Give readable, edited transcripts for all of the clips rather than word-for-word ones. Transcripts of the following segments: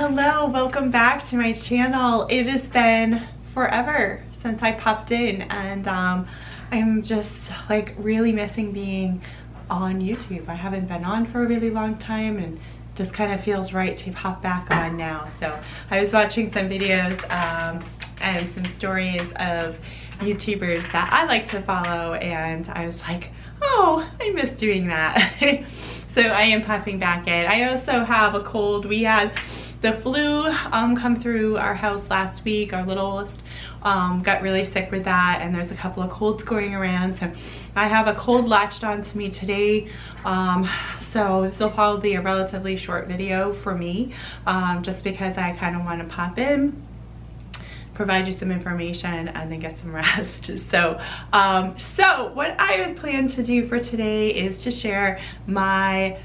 Hello, welcome back to my channel. It has been forever since I popped in, and I'm just like really missing being on YouTube. I haven't been on for a really long time, and just kind of feels right to pop back on now. So I was watching some videos and some stories of YouTubers that I like to follow, and I was like, oh, I miss doing that. So I am popping back in. I also have a cold. We had the flu come through our house last week. Our littlest got really sick with that, and there's a couple of colds going around. So I have a cold latched onto me today. So this will probably be a relatively short video for me, just because I kind of want to pop in, provide you some information, and then get some rest. So what I would plan to do for today is to share my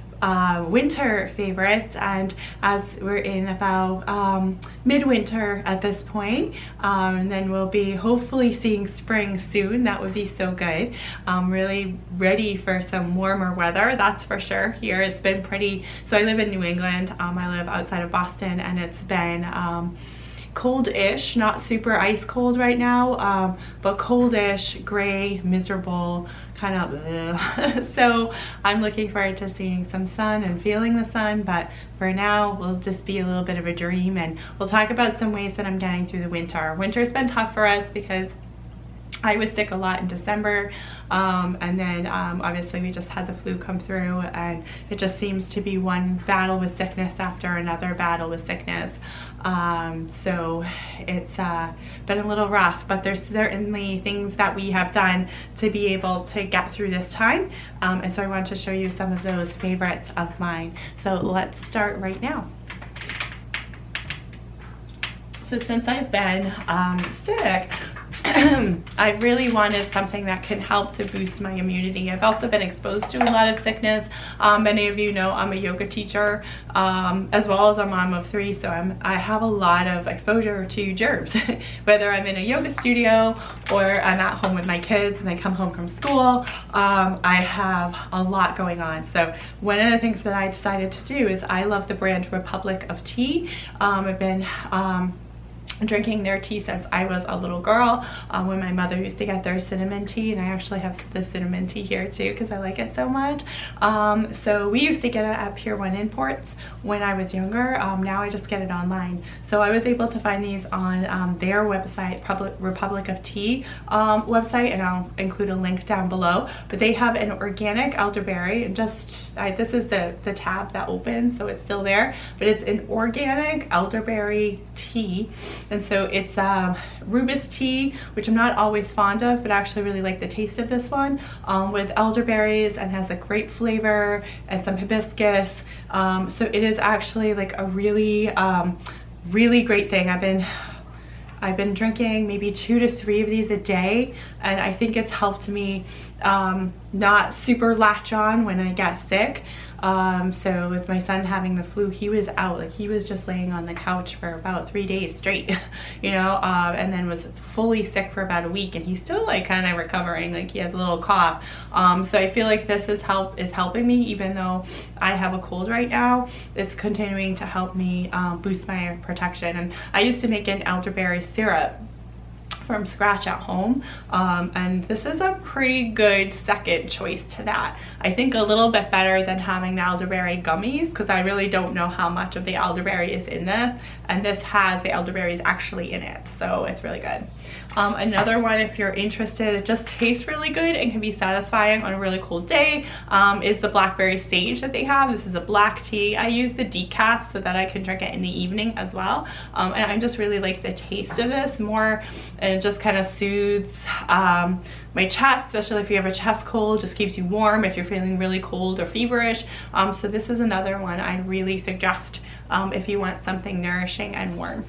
winter favorites, and as we're in about midwinter at this point, and then we'll be hopefully seeing spring soon. That would be so good. I'm really ready for some warmer weather, that's for sure. Here it's been pretty, so I live in New England. I live outside of Boston, and it's been cold-ish, not super ice cold right now, but cold-ish, gray, miserable, kind of so I'm looking forward to seeing some sun and feeling the sun, but for now we'll just be a little bit of a dream, and we'll talk about some ways that I'm getting through the winter. Winter's been tough for us because I was sick a lot in December, and then obviously we just had the flu come through, and it just seems to be one battle with sickness after another battle with sickness. So it's been a little rough, but there's certainly things that we have done to be able to get through this time, and so I want to show you some of those favorites of mine. So let's start right now. So since I've been sick, I really wanted something that can help to boost my immunity. I've also been exposed to a lot of sickness. Many of you know I'm a yoga teacher, as well as a mom of 3, so I have a lot of exposure to germs. Whether I'm in a yoga studio or I'm at home with my kids and they come home from school, I have a lot going on. So one of the things that I decided to do is, I love the brand Republic of Tea. I've been drinking their tea since I was a little girl, when my mother used to get their cinnamon tea, and I actually have the cinnamon tea here too because I like it so much. So we used to get it at Pier 1 Imports when I was younger. Now I just get it online. So I was able to find these on their website, Republic of Tea website, and I'll include a link down below. But they have an organic elderberry, and this is the tab that opens, so it's still there, but it's an organic elderberry tea. And so it's rooibos tea, which I'm not always fond of, but I actually really like the taste of this one, with elderberries, and has a grape flavor and some hibiscus. So it is actually like a really, really great thing. I've been drinking maybe 2 to 3 of these a day, and I think it's helped me not super latch on when I get sick. So with my son having the flu, he was out, like he was just laying on the couch for about 3 days straight, you know, and then was fully sick for about a week, and he's still like kind of recovering, like he has a little cough. So I feel like this is helping me, even though I have a cold right now. It's continuing to help me boost my protection. And I used to make an elderberry syrup from scratch at home, and this is a pretty good second choice to that. I think a little bit better than having the elderberry gummies, because I really don't know how much of the elderberry is in this, and this has the elderberries actually in it, so it's really good. Another one, if you're interested, it just tastes really good and can be satisfying on a really cold day, is the blackberry sage that they have. This is a black tea. I use the decaf so that I can drink it in the evening as well, and I just really like the taste of this more, and it just kind of soothes my chest, especially if you have a chest cold. Just keeps you warm if you're feeling really cold or feverish. So this is another one I'd really suggest if you want something nourishing and warm.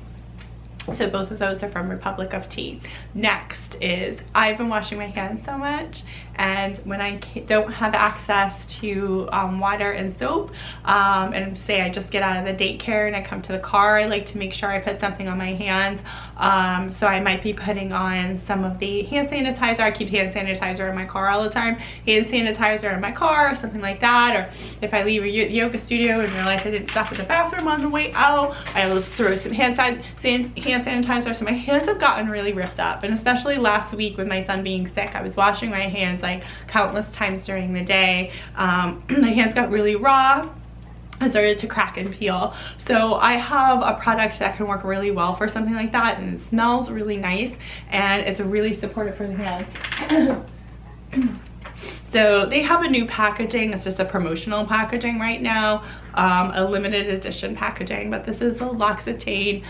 So both of those are from Republic of Tea. Next is, I've been washing my hands so much, and when I don't have access to water and soap, and say I just get out of the daycare and I come to the car, I like to make sure I put something on my hands. So I might be putting on some of the hand sanitizer. I keep hand sanitizer in my car all the time. Hand sanitizer in my car, something like that. Or if I leave a yoga studio and realize I didn't stop at the bathroom on the way out, I'll just throw some hand sanitizer. So my hands have gotten really ripped up, and especially last week with my son being sick, I was washing my hands like countless times during the day. My hands got really raw and started to crack and peel. So I have a product that can work really well for something like that, and it smells really nice, and it's really supportive for the hands. So they have a new packaging. It's just a promotional packaging right now, a limited edition packaging, but this is the L'Occitane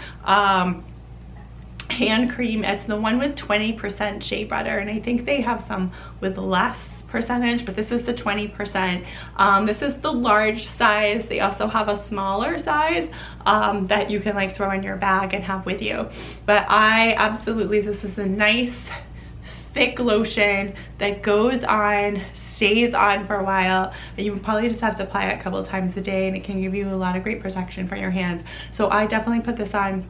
hand cream. It's the one with 20% shea butter, and I think they have some with less percentage, but this is the 20%. This is the large size. They also have a smaller size that you can like throw in your bag and have with you. But this is a nice thick lotion that goes on, stays on for a while, and you probably just have to apply it a couple of times a day, and it can give you a lot of great protection for your hands. So I definitely put this on.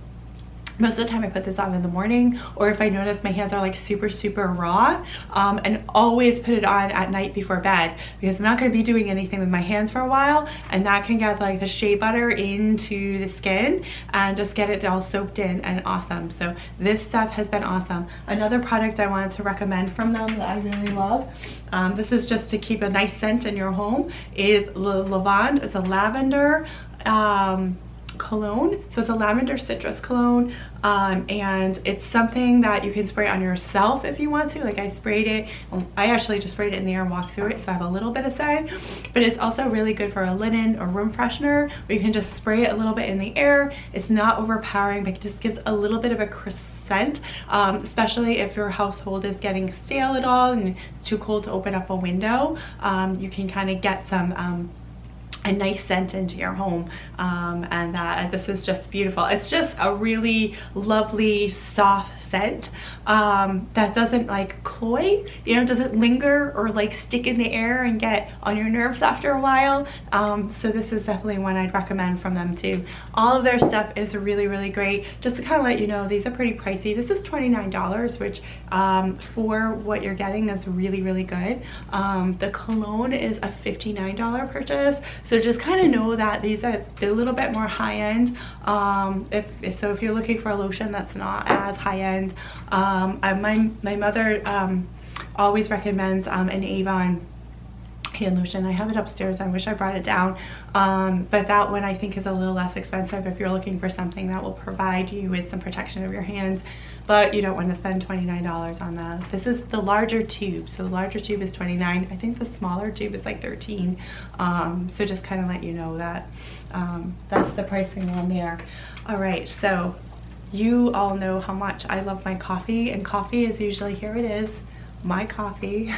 Most of the time I put this on in the morning, or if I notice my hands are like super raw, and always put it on at night before bed, because I'm not going to be doing anything with my hands for a while, and that can get like the shea butter into the skin and just get it all soaked in and awesome. So this stuff has been awesome. Another product I wanted to recommend from them that I really love, this is just to keep a nice scent in your home, is Lavande. It's a lavender cologne. So it's a lavender citrus cologne, and it's something that you can spray on yourself if you want to. Like I sprayed it, I actually just sprayed it in the air and walked through it, so I have a little bit of scent. But it's also really good for a linen or room freshener, where you can just spray it a little bit in the air. It's not overpowering, but it just gives a little bit of a crisp scent, especially if your household is getting stale at all and it's too cold to open up a window. You can kind of get some a nice scent into your home, and this is just beautiful. It's just a really lovely soft scent that doesn't like cloy, you know, doesn't linger or like stick in the air and get on your nerves after a while. So this is definitely one I'd recommend from them too. All of their stuff is really great. Just to kind of let you know, these are pretty pricey. This is $29, which for what you're getting is really good. The cologne is a $59 purchase. So just kind of know that these are a little bit more high-end. If you're looking for a lotion that's not as high-end, my mother always recommends an Avon hand lotion. I have it upstairs. I wish I brought it down, but that one I think is a little less expensive if you're looking for something that will provide you with some protection of your hands, but you don't want to spend $29 on that. This is the larger tube, so the larger tube is $29. I think the smaller tube is like $13. So just kind of let you know that that's the pricing on there. All right, so you all know how much I love my coffee, and coffee is usually, here it is, my coffee.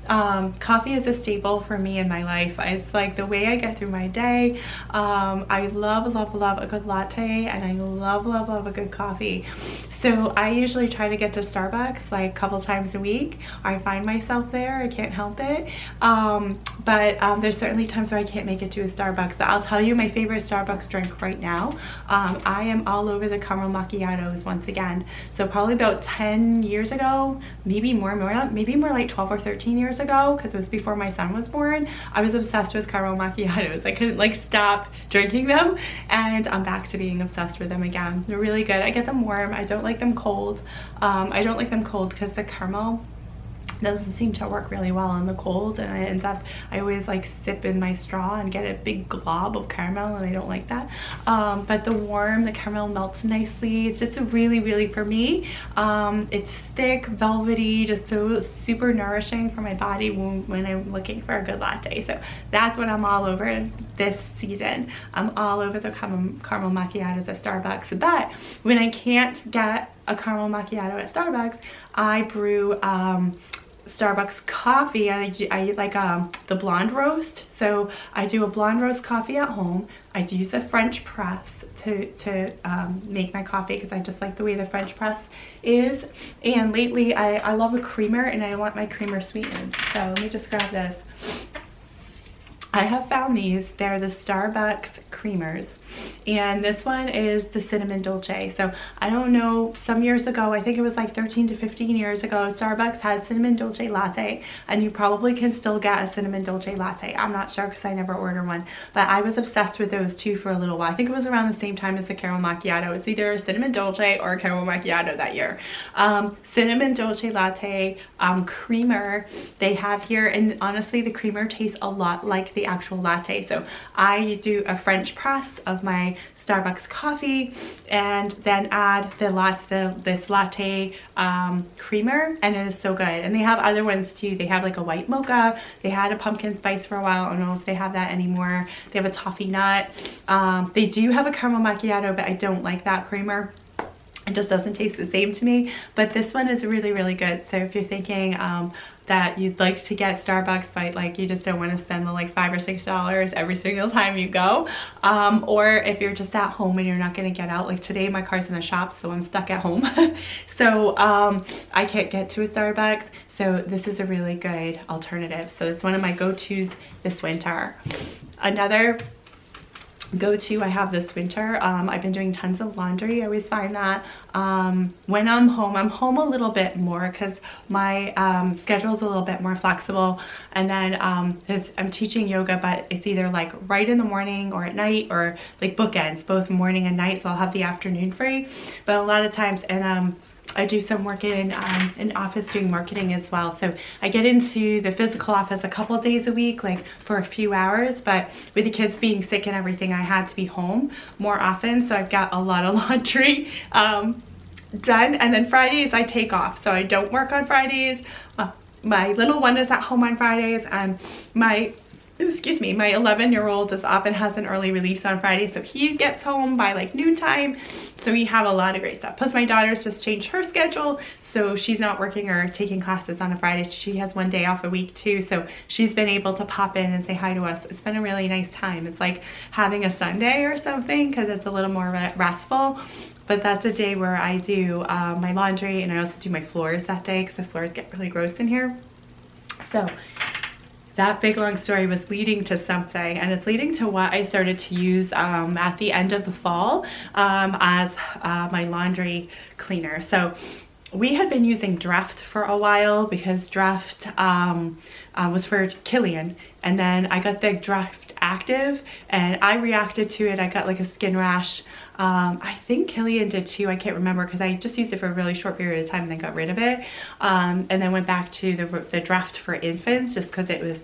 Coffee is a staple for me in my life. It's like the way I get through my day. I love a good latte, and I love a good coffee. So I usually try to get to Starbucks like a couple times a week. I find myself there, I can't help it. But there's certainly times where I can't make it to a Starbucks. But I'll tell you my favorite Starbucks drink right now. I am all over the caramel macchiatos once again. So probably about 10 years ago, maybe more like 12 or 13 years ago, because it was before my son was born, I was obsessed with caramel macchiatos. I couldn't like stop drinking them, and I'm back to being obsessed with them again. They're really good. I get them warm. I don't like them cold. I don't like them cold because the caramel doesn't seem to work really well in the cold, and I always like sip in my straw and get a big glob of caramel, and I don't like that. But the warm, the caramel melts nicely. It's just really for me, it's thick, velvety, just so super nourishing for my body when I'm looking for a good latte. So that's what I'm all over this season. I'm all over the caramel macchiatos at Starbucks. But when I can't get a caramel macchiato at Starbucks, I brew Starbucks coffee, I like the blonde roast. So I do a blonde roast coffee at home. I do use a French press to make my coffee because I just like the way the French press is. And lately I love a creamer, and I want my creamer sweetened. So let me just grab this. I have found these. They're the Starbucks creamers, and this one is the cinnamon dolce. So I don't know, some years ago, I think it was like 13 to 15 years ago, Starbucks had cinnamon dolce latte, and you probably can still get a cinnamon dolce latte. I'm not sure because I never order one, but I was obsessed with those two for a little while. I think it was around the same time as the caramel macchiato. It's either a cinnamon dolce or a caramel macchiato that year. Cinnamon dolce latte creamer they have here, and honestly the creamer tastes a lot like the actual latte. So I do a French press of my Starbucks coffee and then add this latte creamer, and it is so good. And they have other ones too. They have like a white mocha. They had a pumpkin spice for a while. I don't know if they have that anymore. They have a toffee nut. They do have a caramel macchiato, but I don't like that creamer. It just doesn't taste the same to me, but this one is really, really good. So if you're thinking that you'd like to get Starbucks, but like you just don't want to spend the like $5 or $6 every single time you go, or if you're just at home and you're not going to get out, like today my car's in the shop, so I'm stuck at home. So I can't get to a Starbucks, so this is a really good alternative. So it's one of my go-tos this winter. Another go-to I have this winter, I've been doing tons of laundry. I always find that when I'm home a little bit more because my schedule is a little bit more flexible, and then I'm teaching yoga, but it's either like right in the morning or at night, or like bookends, both morning and night, so I'll have the afternoon free. But a lot of times, and I do some work in office doing marketing as well. So I get into the physical office a couple days a week, like for a few hours, but with the kids being sick and everything, I had to be home more often. So I've got a lot of laundry done. And then Fridays I take off. So I don't work on Fridays. My little one is at home on Fridays, and my 11-year-old often has an early release on Friday, so he gets home by like noontime. So we have a lot of great stuff. Plus my daughter's just changed her schedule, so she's not working or taking classes on a Friday. She has one day off a week too, so she's been able to pop in and say hi to us. It's been a really nice time. It's like having a Sunday or something because it's a little more restful. But that's a day where I do my laundry, and I also do my floors that day because the floors get really gross in here. So that big long story was leading to something, and it's leading to what I started to use at the end of the fall as my laundry cleaner. So we had been using Draft for a while because Draft was for Killian, and then I got the Draft Active and I reacted to it. I got like a skin rash. I think Killian did too. I can't remember because I just used it for a really short period of time and then got rid of it, and then went back to the Draft for infants just because it was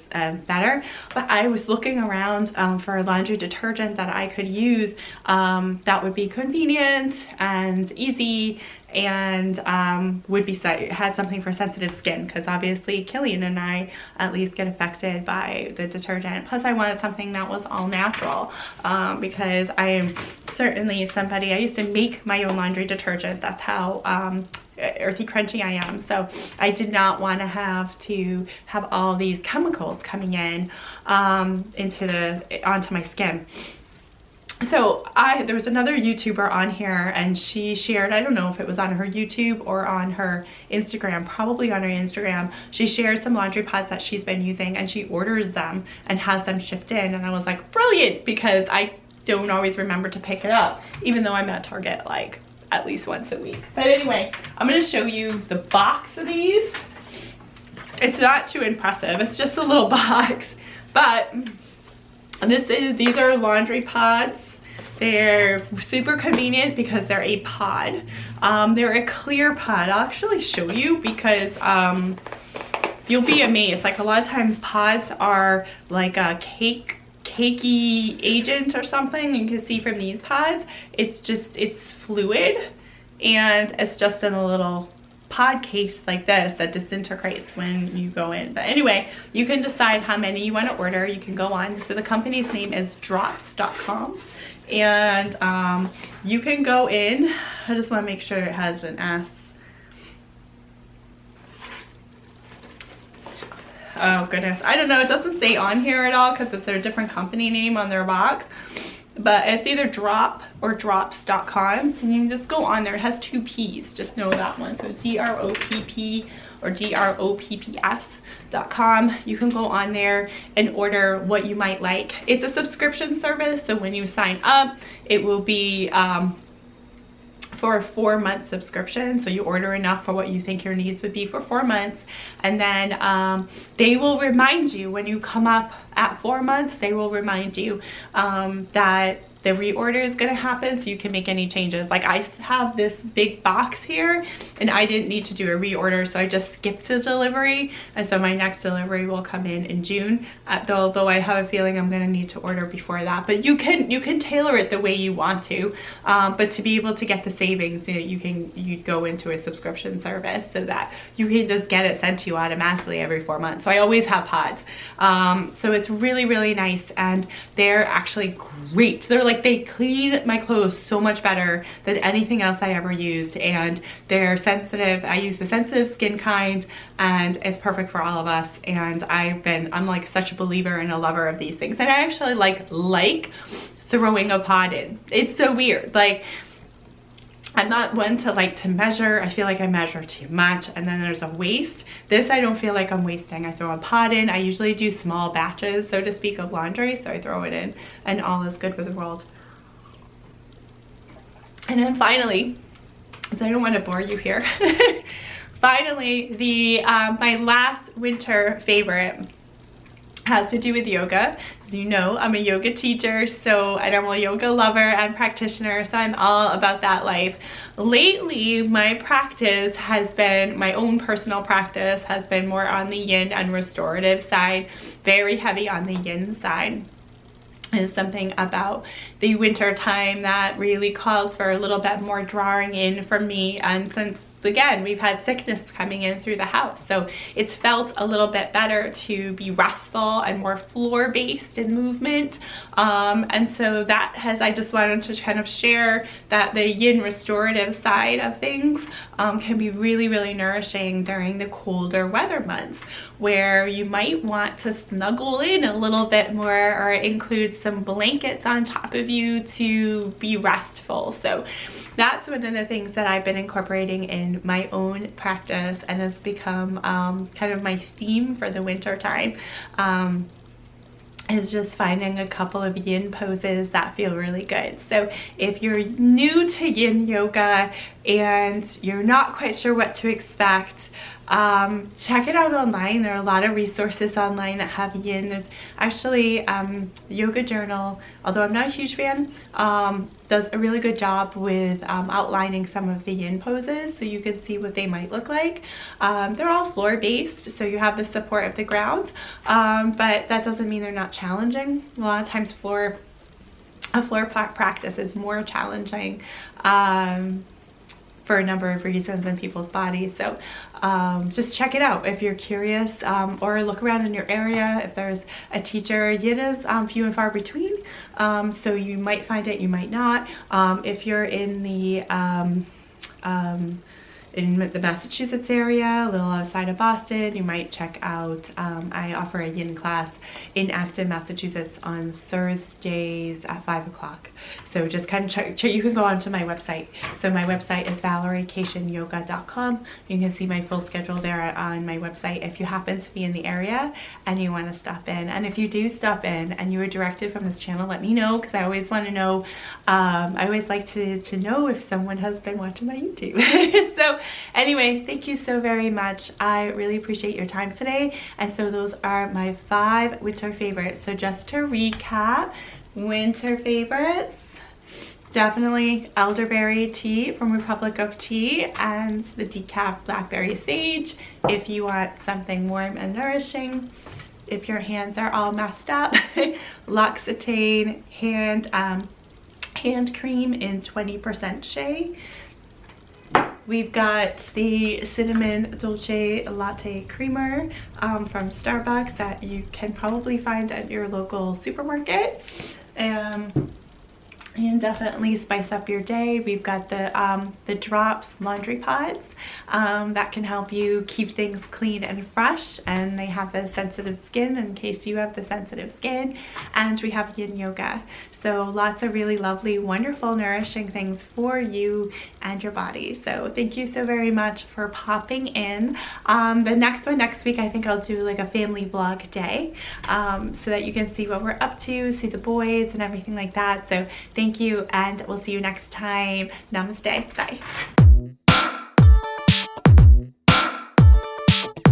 better. But I was looking around for a laundry detergent that I could use that would be convenient and easy, and had something for sensitive skin, because obviously Killian and I at least get affected by the detergent. Plus I wanted something that was all natural, because I am certainly somebody, I used to make my own laundry detergent. That's how earthy crunchy I am. So I did not want to have all these chemicals coming in onto my skin. So there was another YouTuber on here, and she shared, I don't know if it was on her YouTube or on her Instagram, probably on her Instagram, she shared some laundry pods that she's been using, and she orders them and has them shipped in. And I was like, brilliant, because I don't always remember to pick it up, even though I'm at Target like at least once a week. But anyway, I'm going to show you the box of these. It's not too impressive, it's just a little box, but these are laundry pods. They're super convenient because they're a pod. They're a clear pod. I'll actually show you because you'll be amazed. Like a lot of times pods are like a cakey agent or something. You can see from these pods, it's fluid, and it's just in a little pod case like this that disintegrates when you go in. But anyway, you can decide how many you want to order. You can go on. So the company's name is drops.com, and you can go in. I just want to make sure it has an S. oh goodness, I don't know, it doesn't say on here at all because it's a different company name on their box, but it's either Drop or drops.com, and you can just go on there. It has 2 P's, just know that one. So DROPP or DROPPS.com. You can go on there and order what you might like. It's a subscription service, so when you sign up, it will be for a 4-month subscription. So you order enough for what you think your needs would be for 4 months, and then they will remind you when you come up at 4 months. They will remind you that the reorder is going to happen, so you can make any changes. Like I have this big box here and I didn't need to do a reorder, so I just skipped a delivery, and so my next delivery will come in June, though I have a feeling I'm going to need to order before that. But you can tailor it the way you want to, but to be able to get the savings, you go into a subscription service so that you can just get it sent to you automatically every 4 months. So I always have pods, so it's really, really nice, and they're actually great. They clean my clothes so much better than anything else I ever used, and they're sensitive. I use the sensitive skin kind, and it's perfect for all of us. And I'm like such a believer and a lover of these things, and I actually like throwing a pod in. It's so weird. Like, I'm not one to measure. I feel like I measure too much, and then there's a waste. This I don't feel like I'm wasting. I throw a pot in. I usually do small batches, so to speak, of laundry, so I throw it in, and all is good with the world. And then finally, so I don't want to bore you here, finally, my last winter favorite has to do with yoga. As you know, I'm a yoga teacher, and I'm a yoga lover and practitioner, so I'm all about that life. Lately, my practice has been, my own personal practice has been more on the yin and restorative side, very heavy on the yin side. Is something about the winter time that really calls for a little bit more drawing in from me, and since again we've had sickness coming in through the house, so it's felt a little bit better to be restful and more floor based in movement, and so I just wanted to kind of share that the yin restorative side of things can be really, really nourishing during the colder weather months, where you might want to snuggle in a little bit more or include some blankets on top of you to be restful. So that's one of the things that I've been incorporating in my own practice, and has become kind of my theme for the winter time. Is just finding a couple of yin poses that feel really good. So if you're new to yin yoga and you're not quite sure what to expect, check it out online. There are a lot of resources online that have yin. There's actually Yoga Journal, although I'm not a huge fan, does a really good job with outlining some of the yin poses so you can see what they might look like. They're all floor based, so you have the support of the ground, but that doesn't mean they're not challenging. A lot of times a floor practice is more challenging for a number of reasons in people's bodies. So just check it out if you're curious, or look around in your area. If there's a teacher, yin is few and far between, so you might find it, you might not. If you're in the Massachusetts area, a little outside of Boston, you might check out, I offer a yin class in Acton, Massachusetts on Thursdays at 5 o'clock. So just kind of check, you can go onto my website. So my website is valeriekacianyoga.com. You can see my full schedule there on my website if you happen to be in the area and you want to stop in. And if you do stop in and you were directed from this channel, let me know, because I always want to know, I always like to know if someone has been watching my YouTube. So anyway, thank you so very much. I really appreciate your time today. And so those are my 5 winter favorites. So just to recap, winter favorites, definitely elderberry tea from Republic of Tea and the decaf blackberry sage if you want something warm and nourishing. If your hands are all messed up, L'Occitane hand cream in 20% shea. We've got the cinnamon dolce latte creamer from Starbucks that you can probably find at your local supermarket. and definitely spice up your day. We've got the drops laundry pods that can help you keep things clean and fresh, and they have the sensitive skin in case you have the sensitive skin. And we have yin yoga, so lots of really lovely, wonderful, nourishing things for you and your body. So thank you so very much for popping in. The next one next week, I think I'll do like a family vlog day, so that you can see what we're up to, see the boys and everything like that. So thank you, and we'll see you next time. Namaste. Bye.